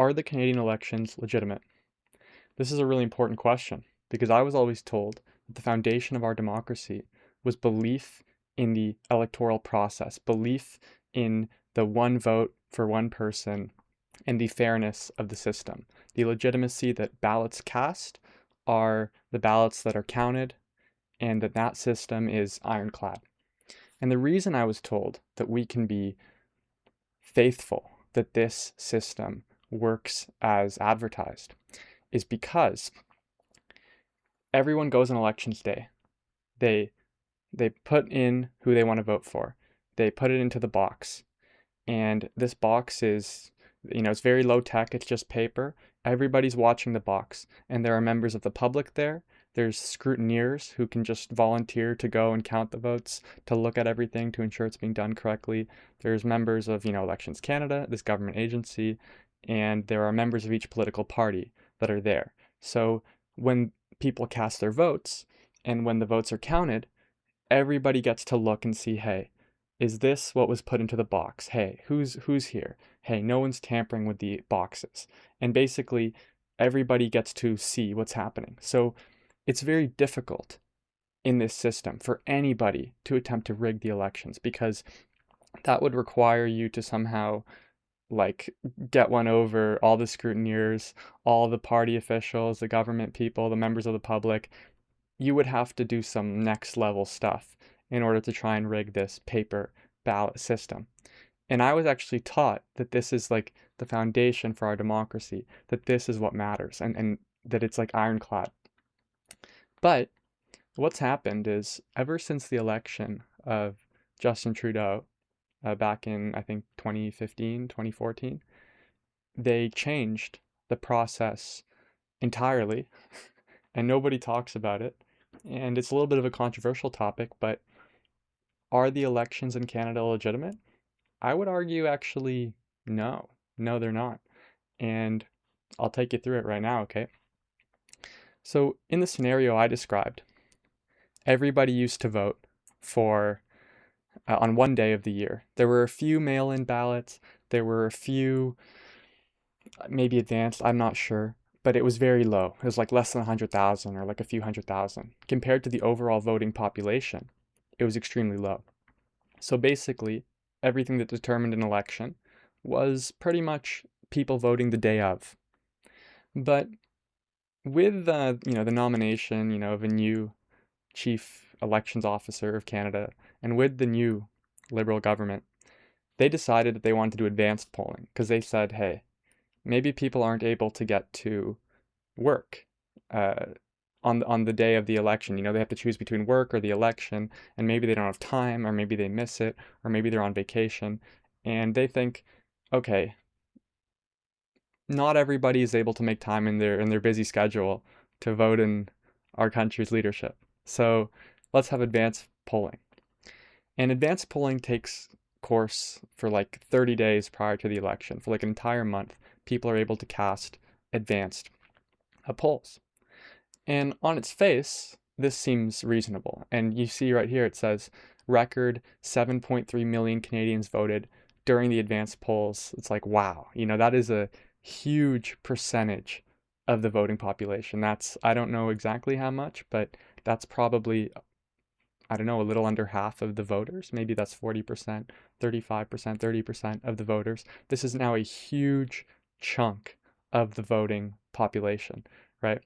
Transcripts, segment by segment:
Are the Canadian elections legitimate? This is a really important question because I was always told that the foundation of our democracy was belief in the electoral process, belief in the one vote for one person and the fairness of the system, the legitimacy that ballots cast are the ballots that are counted, and that system is ironclad. And the reason I was told that we can be faithful that this system works as advertised is because everyone goes on elections day. They they put in who they want to vote for. They put it into the box. And this box is, it's very low tech. It's just paper. Everybody's watching the box. And there are members of the public there. There's scrutineers who can just volunteer to go and count the votes, to look at everything, to ensure it's being done correctly. There's members of, Elections Canada, this government agency, and there are members of each political party that are there. So when people cast their votes and when the votes are counted, everybody gets to look and see, hey, is this what was put into the box? Hey, who's here? Hey, no one's tampering with the boxes. And basically everybody gets to see what's happening. So it's very difficult in this system for anybody to attempt to rig the elections because that would require you to somehow like get one over all the scrutineers, all the party officials, the government people, the members of the public. You would have to do some next level stuff in order to try and rig this paper ballot system. And I was actually taught that this is like the foundation for our democracy, that this is what matters and that it's like ironclad. But what's happened is ever since the election of Justin Trudeau back in, I think, 2015, 2014, they changed the process entirely and nobody talks about it. And it's a little bit of a controversial topic, but are the elections in Canada legitimate? I would argue actually no. No, they're not. And I'll take you through it right now, okay? So in the scenario I described, everybody used to vote for on one day of the year. There were a few mail-in ballots. There were a few maybe advanced, I'm not sure, but it was very low. It was like less than 100,000 or like a few 100,000. Compared to the overall voting population, it was extremely low. So basically, everything that determined an election was pretty much people voting the day of. But with the nomination, of a new chief elections officer of Canada, and with the new Liberal government, they decided that they wanted to do advanced polling because they said, hey, maybe people aren't able to get to work on the day of the election. They have to choose between work or the election, and maybe they don't have time, or maybe they miss it, or maybe they're on vacation, and they think, okay, not everybody is able to make time in their busy schedule to vote in our country's leadership. So let's have advanced polling. And advanced polling takes course for like 30 days prior to the election. For like an entire month, people are able to cast advanced polls. And on its face, this seems reasonable. And you see right here, it says record 7.3 million Canadians voted during the advanced polls. It's like, wow, that is a huge percentage of the voting population. I don't know exactly how much, but that's probably, I don't know, a little under half of the voters. Maybe that's 40%, 35%, 30% of the voters. This is now a huge chunk of the voting population, right?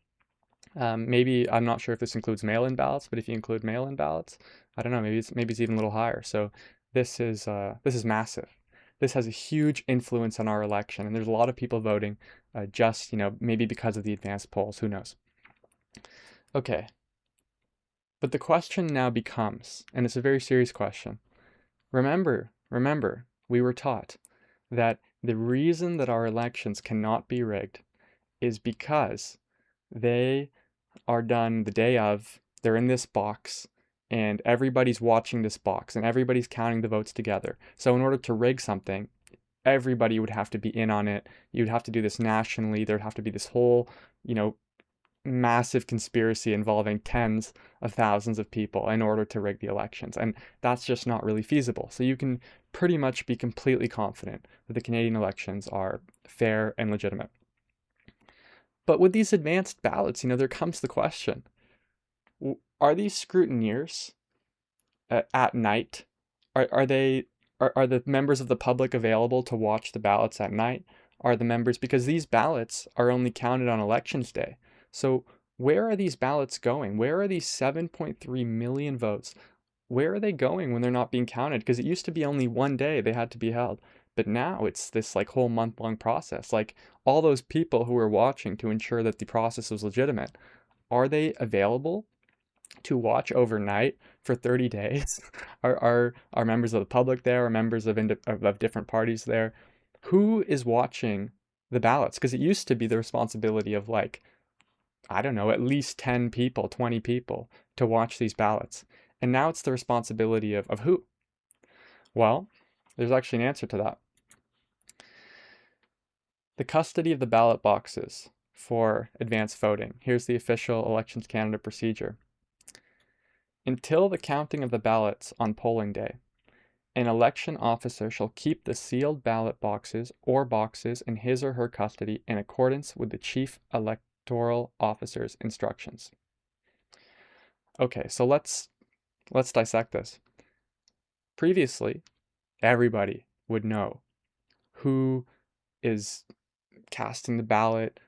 Maybe, I'm not sure if this includes mail-in ballots, but if you include mail-in ballots, I don't know, maybe it's even a little higher. So this is massive. This has a huge influence on our election, and there's a lot of people voting just, maybe because of the advanced polls, who knows. Okay. But the question now becomes, and it's a very serious question. Remember, we were taught that the reason that our elections cannot be rigged is because they are done the day of, they're in this box, and everybody's watching this box, and everybody's counting the votes together. So in order to rig something, everybody would have to be in on it. You'd have to do this nationally. There'd have to be this whole, massive conspiracy involving tens of thousands of people in order to rig the elections. And that's just not really feasible. So you can pretty much be completely confident that the Canadian elections are fair and legitimate. But with these advanced ballots, there comes the question, are these scrutineers at night? Are they are the members of the public available to watch the ballots at night? Are the members, because these ballots are only counted on elections day. So where are these ballots going? Where are these 7.3 million votes? Where are they going when they're not being counted? Because it used to be only one day they had to be held. But now it's this like whole month-long process. Like all those people who were watching to ensure that the process was legitimate, are they available to watch overnight for 30 days? Are members of the public there? Are members of different parties there? Who is watching the ballots? Because it used to be the responsibility of like, I don't know, at least 10 people, 20 people to watch these ballots. And now it's the responsibility of who? Well, there's actually an answer to that. The custody of the ballot boxes for advanced voting. Here's the official Elections Canada procedure. Until the counting of the ballots on polling day, an election officer shall keep the sealed ballot boxes or boxes in his or her custody in accordance with the chief electoral officer's instructions. Okay, so let's dissect this. Previously, everybody would know who is casting the ballot.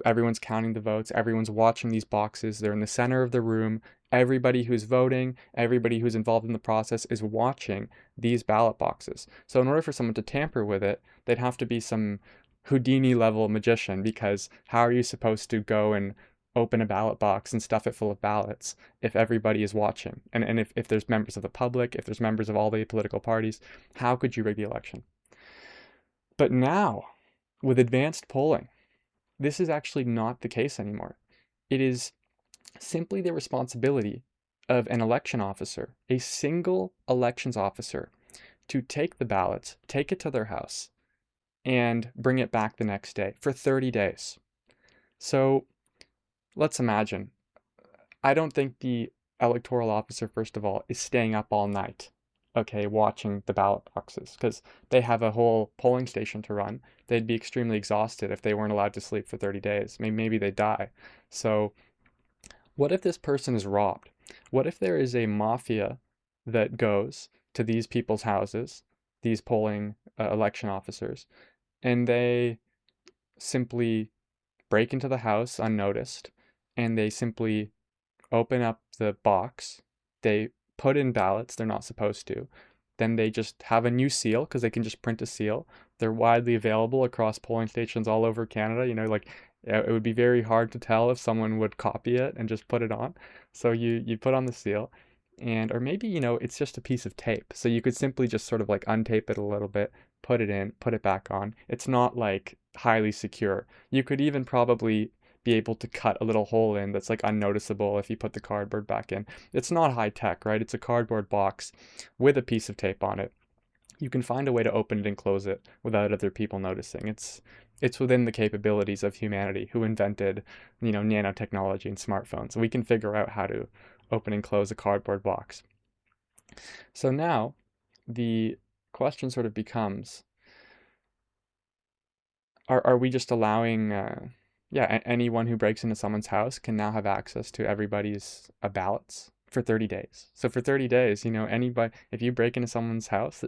Everyone's counting the votes, everyone's watching these boxes, they're in the center of the room. Everybody who's voting, everybody who's involved in the process is watching these ballot boxes. So in order for someone to tamper with it, they'd have to be some Houdini level magician, because how are you supposed to go and open a ballot box and stuff it full of ballots if everybody is watching? And if there's members of the public, if there's members of all the political parties, how could you rig the election? But now, with advanced polling, this is actually not the case anymore. It is simply the responsibility of an election officer, a single elections officer, to take the ballots, take it to their house, and bring it back the next day for 30 days. So let's imagine, I don't think the electoral officer, first of all, is staying up all night, okay, watching the ballot boxes, because they have a whole polling station to run. They'd be extremely exhausted if they weren't allowed to sleep for 30 days. Maybe they'd die. So what if this person is robbed? What if there is a mafia that goes to these people's houses, these polling election officers, and they simply break into the house unnoticed, and they simply open up the box, they put in ballots they're not supposed to, then they just have a new seal because they can just print a seal. They're widely available across polling stations all over Canada. Like it would be very hard to tell if someone would copy it and just put it on. So you put on the seal, and or maybe it's just a piece of tape. So you could simply just sort of like untape it a little bit, put it in, put it back on. It's not like highly secure. You could even probably be able to cut a little hole in that's like unnoticeable if you put the cardboard back in. It's not high tech, right? It's a cardboard box with a piece of tape on it. You can find a way to open it and close it without other people noticing. It's within the capabilities of humanity, who invented, nanotechnology and smartphones. We can figure out how to open and close a cardboard box. So now the question sort of becomes, are we just allowing anyone who breaks into someone's house can now have access to everybody's ballots for 30 days. So for 30 days, anybody, if you break into someone's house,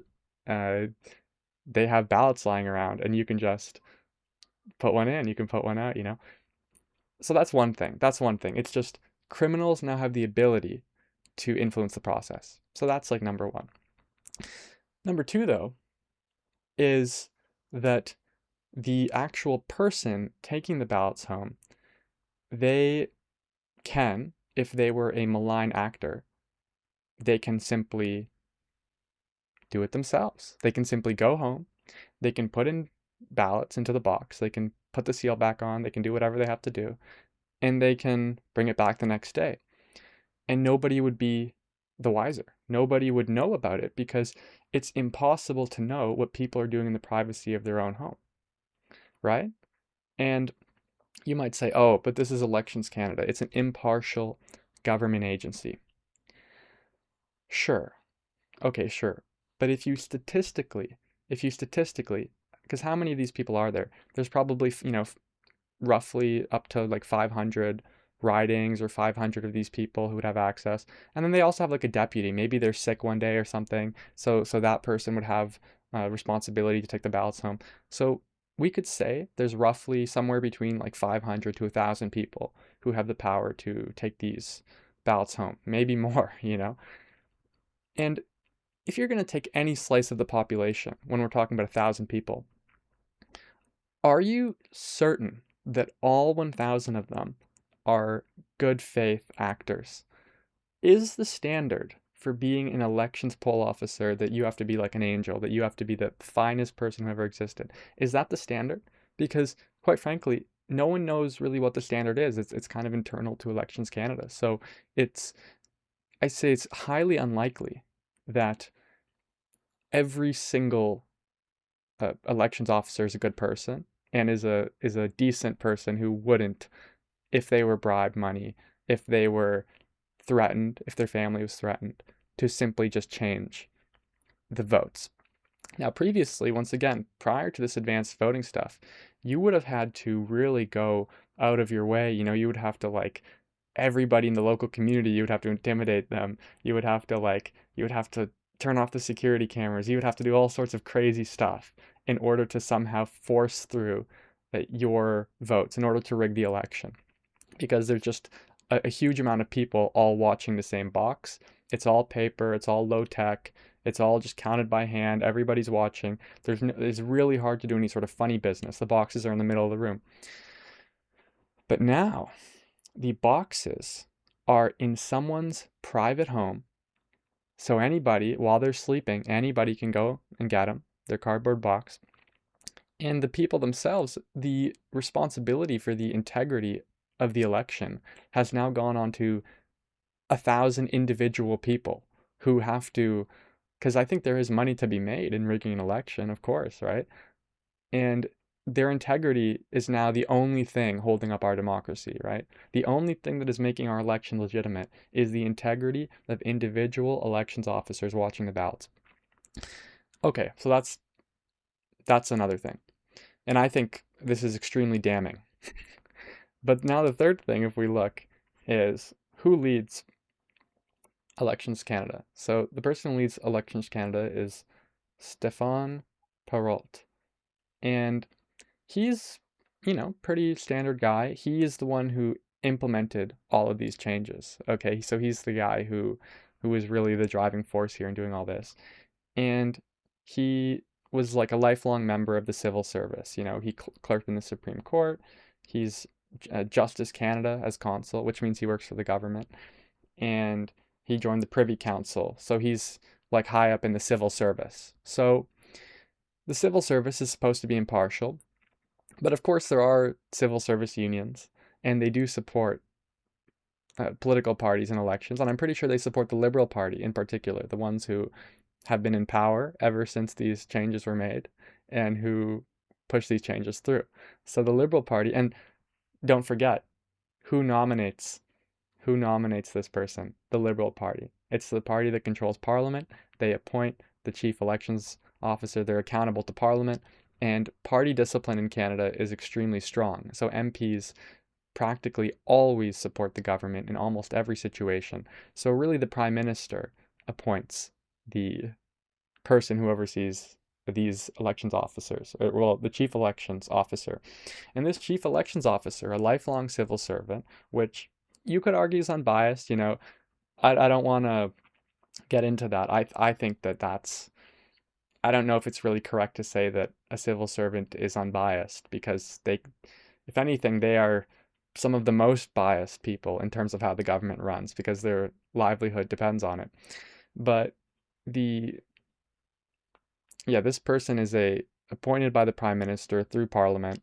they have ballots lying around and you can just put one in, you can put one out. So that's one thing. It's just criminals now have the ability to influence the process. So that's like number one. Number two, though, is that the actual person taking the ballots home, they can, if they were a malign actor, they can simply do it themselves. They can simply go home, they can put in ballots into the box, they can put the seal back on, they can do whatever they have to do, and they can bring it back the next day. And nobody would be the wiser. Nobody would know about it because it's impossible to know what people are doing in the privacy of their own home, right? And You might say, oh, but this is Elections Canada. It's an impartial government agency. Sure. Okay, sure. But if you statistically, because how many of these people are there? There's probably, roughly up to like 500 ridings or 500 of these people who would have access. And then they also have like a deputy. Maybe they're sick one day or something. So that person would have responsibility to take the ballots home. So we could say there's roughly somewhere between like 500 to 1,000 people who have the power to take these ballots home. Maybe more, And if you're going to take any slice of the population, when we're talking about 1,000 people, are you certain that all 1,000 of them are good faith actors? Is the standard for being an elections poll officer that you have to be like an angel, that you have to be the finest person who ever existed? Is that the standard? Because, quite frankly, no one knows really what the standard is. It's kind of internal to Elections Canada. So it's, I say it's highly unlikely that every single elections officer is a good person and is a decent person who wouldn't, if they were bribed money, if they were threatened, if their family was threatened, to simply just change the votes. Now, previously, once again, prior to this advanced voting stuff, you would have had to really go out of your way. You would have to like everybody in the local community, you would have to intimidate them. You would have to turn off the security cameras. You would have to do all sorts of crazy stuff in order to somehow force through your votes, in order to rig the election. Because there's just a huge amount of people all watching the same box. It's all paper, it's all low tech, it's all just counted by hand. Everybody's watching. It's really hard to do any sort of funny business. The boxes are in the middle of the room. But now, the boxes are in someone's private home. So anybody, while they're sleeping, anybody can go and get them, their cardboard box. And the people themselves, the responsibility for the integrity of the election has now gone on to 1,000 individual people who have to, because I think there is money to be made in rigging an election, of course, right? And their integrity is now the only thing holding up our democracy, right? The only thing that is making our election legitimate is the integrity of individual elections officers watching the ballots. Okay, so that's another thing. And I think this is extremely damning. But now the third thing, if we look, is who leads Elections Canada. So the person who leads Elections Canada is Stéphane Perrault. And he's, pretty standard guy. He is the one who implemented all of these changes. Okay, so he's the guy who is really the driving force here in doing all this. And he was like a lifelong member of the civil service. He clerked in the Supreme Court. He's Justice Canada as consul, which means he works for the government. And he joined the Privy Council. So he's like high up in the civil service. So the civil service is supposed to be impartial. But of course, there are civil service unions, and they do support political parties in elections. And I'm pretty sure they support the Liberal Party in particular, the ones who have been in power ever since these changes were made and who push these changes through. So the Liberal Party, and don't forget, who nominates this person? The Liberal Party. It's the party that controls Parliament. They appoint the chief elections officer. They're accountable to Parliament. And party discipline in Canada is extremely strong. So MPs practically always support the government in almost every situation. So really the Prime Minister appoints the person who oversees these elections officers, or, well, the chief elections officer. And this chief elections officer, a lifelong civil servant, which you could argue is unbiased, I don't want to get into that. I think that's, I don't know if it's really correct to say that a civil servant is unbiased, because if anything, they are some of the most biased people in terms of how the government runs, because their livelihood depends on it. But this person is appointed by the Prime Minister through Parliament,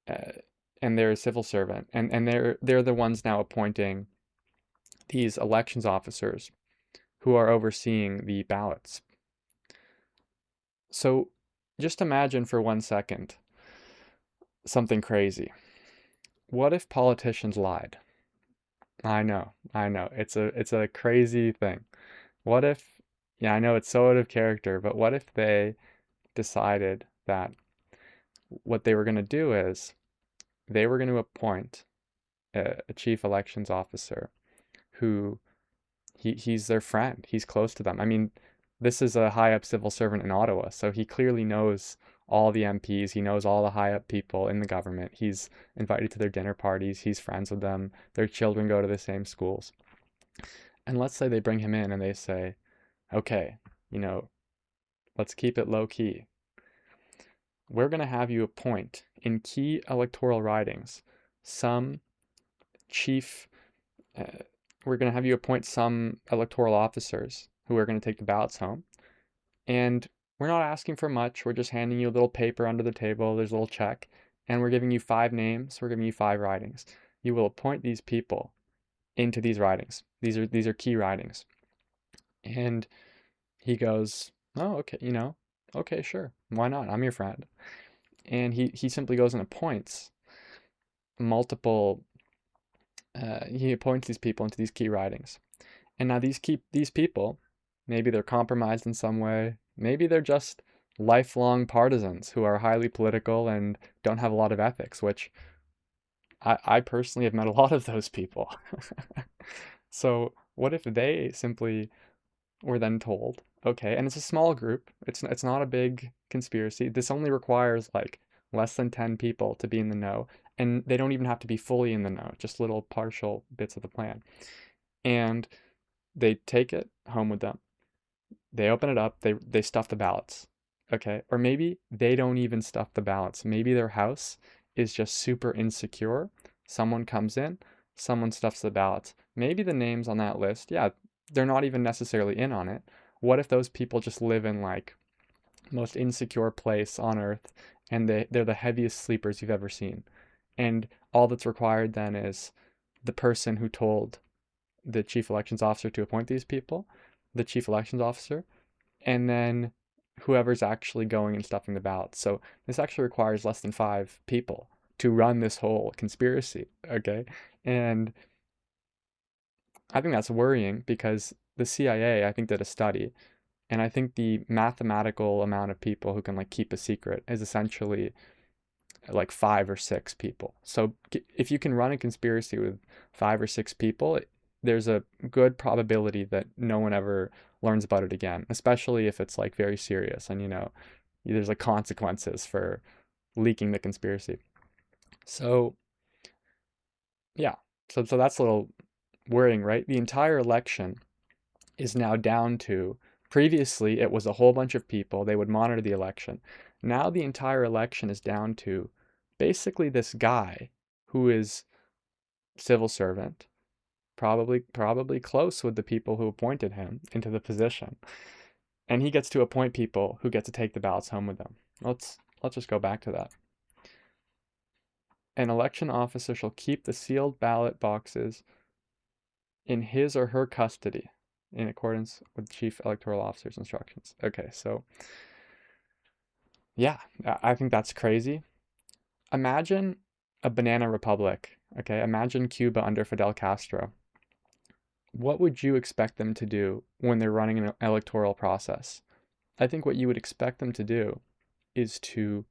and they're a civil servant, and they're the ones now appointing these elections officers who are overseeing the ballots. So just imagine for 1 second something crazy. What if politicians lied? I know. It's a crazy thing. What if, yeah, I know it's so out of character, but what if they decided that what they were going to do is they were going to appoint a chief elections officer who he's their friend. He's close to them. I mean, this is a high up civil servant in Ottawa, so he clearly knows all the MPs. He knows all the high up people in the government. He's invited to their dinner parties. He's friends with them. Their children go to the same schools. And let's say they bring him in and they say, okay, you know, let's keep it low key. We're going to have you appoint in key electoral ridings some chief, uh, we're going to have you appoint some electoral officers who are going to take the ballots home. And we're not asking for much. We're just handing you a little paper under the table. There's a little check. And we're giving you 5 names. We're giving you 5 ridings. You will appoint these people into these ridings. These are key ridings. And he goes, oh, okay, okay, sure. Why not? I'm your friend. And he simply goes and appoints multiple, he appoints these people into these key ridings. And now these people, maybe they're compromised in some way. Maybe they're just lifelong partisans who are highly political and don't have a lot of ethics, which I personally have met a lot of those people. So what if they simply were then told, okay, and it's a small group. It's not a big conspiracy. This only requires like less than 10 people to be in the know, and they don't even have to be fully in the know, just little partial bits of the plan. And they take it home with them. They open it up, they stuff the ballots. Okay? Or maybe they don't even stuff the ballots. Maybe their house is just super insecure. Someone comes in, someone stuffs the ballots. Maybe the names on that list, yeah, they're not even necessarily in on it. What if those people just live in like most insecure place on earth and they're the heaviest sleepers you've ever seen? And all that's required then is the person who told the chief elections officer to appoint these people, the chief elections officer, and then whoever's actually going and stuffing the ballots. So this actually requires less than 5 people to run this whole conspiracy, okay? And I think that's worrying because the CIA, I think, did a study, and I think the mathematical amount of people who can like keep a secret is essentially like 5 or 6 people. So if you can run a conspiracy with 5 or 6 people, there's a good probability that no one ever learns about it again, especially if it's like very serious and there's like consequences for leaking the conspiracy. So yeah, so that's a little worrying, right? The entire election is now down to, previously it was a whole bunch of people, they would monitor the election. Now the entire election is down to basically this guy who is civil servant, probably close with the people who appointed him into the position. And he gets to appoint people who get to take the ballots home with them. Let's just go back to that. An election officer shall keep the sealed ballot boxes in his or her custody in accordance with chief electoral officer's instructions. Okay, so yeah, I think that's crazy. Imagine a banana republic, okay? Imagine Cuba under Fidel Castro. What would you expect them to do when they're running an electoral process? I think what you would expect them to do is to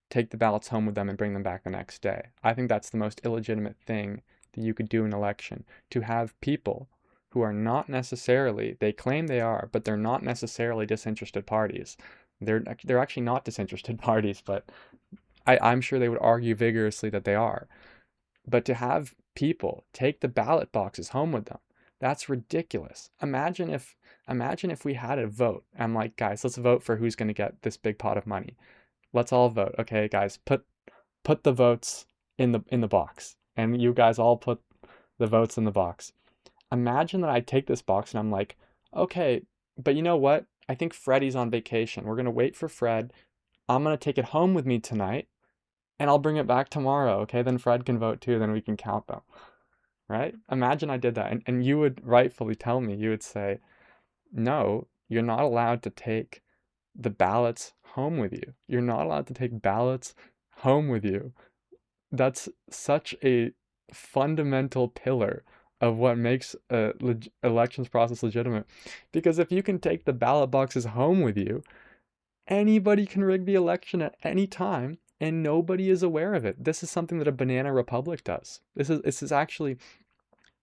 take the ballots home with them and bring them back the next day. I think that's the most illegitimate thing that you could do in an election, to have people who are not necessarily, they claim they are, but they're not necessarily disinterested parties. They're actually not disinterested parties, but I'm sure they would argue vigorously that they are. But to have people take the ballot boxes home with them, that's ridiculous. Imagine if we had a vote. I'm like, guys, let's vote for who's going to get this big pot of money. Let's all vote. Okay, guys, put the votes in the box. And you guys all put the votes in the box. Imagine that I take this box and I'm like, okay, but you know what? I think Freddie's on vacation. We're going to wait for Fred. I'm going to take it home with me tonight and I'll bring it back tomorrow. Okay, then Fred can vote too. Then we can count them. Right? Imagine I did that. And you would rightfully tell me, you would say, no, you're not allowed to take the ballots home with you. You're not allowed to take ballots home with you. that's such a fundamental pillar of what makes a elections process legitimate. Because if you can take the ballot boxes home with you, anybody can rig the election at any time and nobody is aware of it. This is something that a banana republic does. This is actually,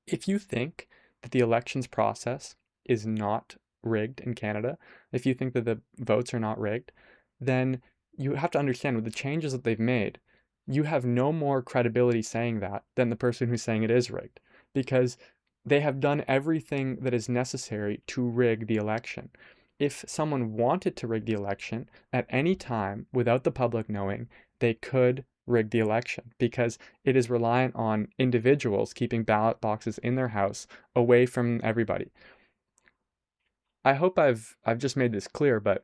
if you think that the elections process is not rigged in Canada, if you think that the votes are not rigged, then you have to understand with the changes that they've made, you have no more credibility saying that than the person who's saying it is rigged, because they have done everything that is necessary to rig the election. If someone wanted to rig the election at any time without the public knowing, they could rig the election because it is reliant on individuals keeping ballot boxes in their house away from everybody. I hope I've just made this clear, but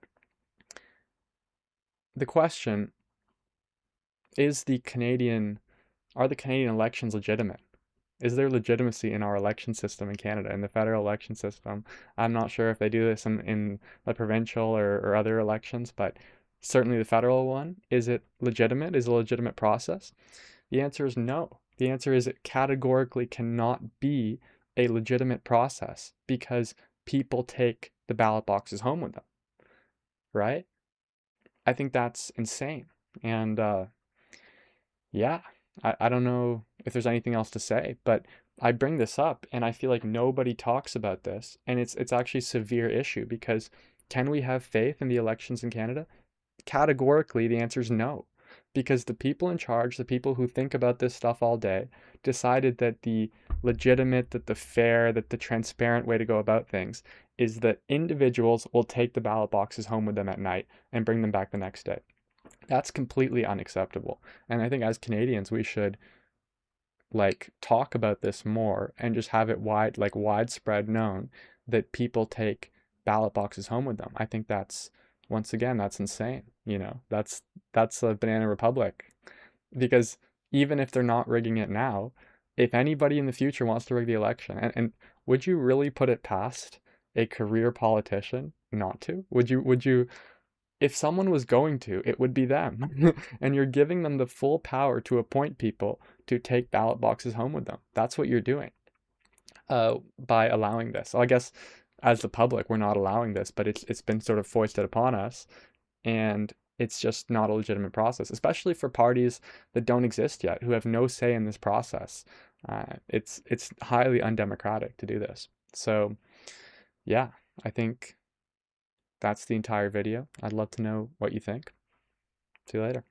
the question is are the Canadian elections legitimate? Is there legitimacy in our election system in Canada, in the federal election system? I'm not sure if they do this in the provincial or other elections, but certainly the federal one. Is it legitimate? Is it a legitimate process? The answer is no. The answer is it categorically cannot be a legitimate process because people take the ballot boxes home with them, right? I think that's insane. And yeah, I don't know if there's anything else to say, but I bring this up and I feel like nobody talks about this. And it's actually a severe issue because can we have faith in the elections in Canada? Categorically, the answer is no. Because the people in charge, the people who think about this stuff all day, decided that the legitimate, that the fair, that the transparent way to go about things is that individuals will take the ballot boxes home with them at night and bring them back the next day. That's completely unacceptable. And I think as Canadians, we should like talk about this more and just have it widespread known that people take ballot boxes home with them. I think that's once again that's insane. That's a banana republic because even if they're not rigging it now, if anybody in the future wants to rig the election, and would you really put it past a career politician not to? Would you if someone was going to, it would be them. And you're giving them the full power to appoint people to take ballot boxes home with them. That's what you're doing by allowing this. So I guess as the public, we're not allowing this, but it's been sort of foisted upon us, and it's just not a legitimate process, especially for parties that don't exist yet, who have no say in this process. It's highly undemocratic to do this. So yeah, I think that's the entire video. I'd love to know what you think. See you later.